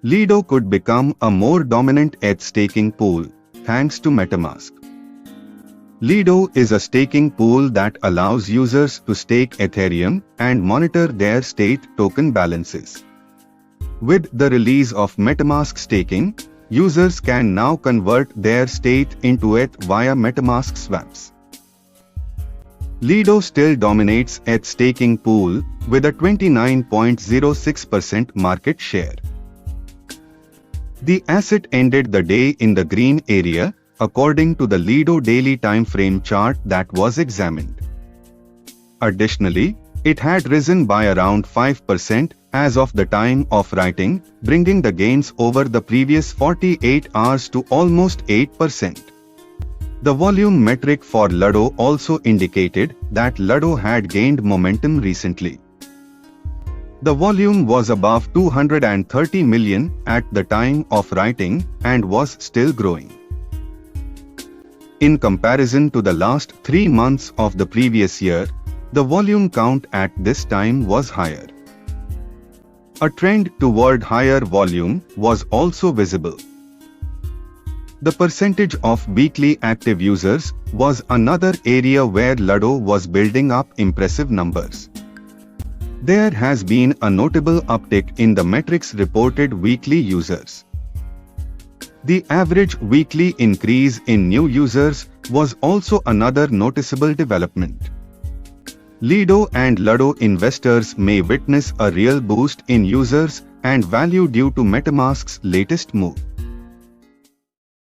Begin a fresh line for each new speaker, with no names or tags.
Lido could become a more dominant ETH staking pool, thanks to Metamask. Lido is a staking pool that allows users to stake Ethereum and monitor their state token balances. With the release of Metamask staking, users can now convert their state into ETH via Metamask swaps. Lido still dominates ETH staking pool with a 29.06% market share. The asset ended the day in the green area, according to the Lido daily time frame chart that was examined. Additionally, it had risen by around 5% as of the time of writing, bringing the gains over the previous 48 hours to almost 8%. The volume metric for Lido also indicated that Lido had gained momentum recently. The volume was above 230 million at the time of writing and was still growing. In comparison to the last 3 months of the previous year, the volume count at this time was higher. A trend toward higher volume was also visible. The percentage of weekly active users was another area where Lido was building up impressive numbers. There has been a notable uptick in the metrics reported weekly users. The average weekly increase in new users was also another noticeable development. Lido and Lido investors may witness a real boost in users and value due to Metamask's latest move.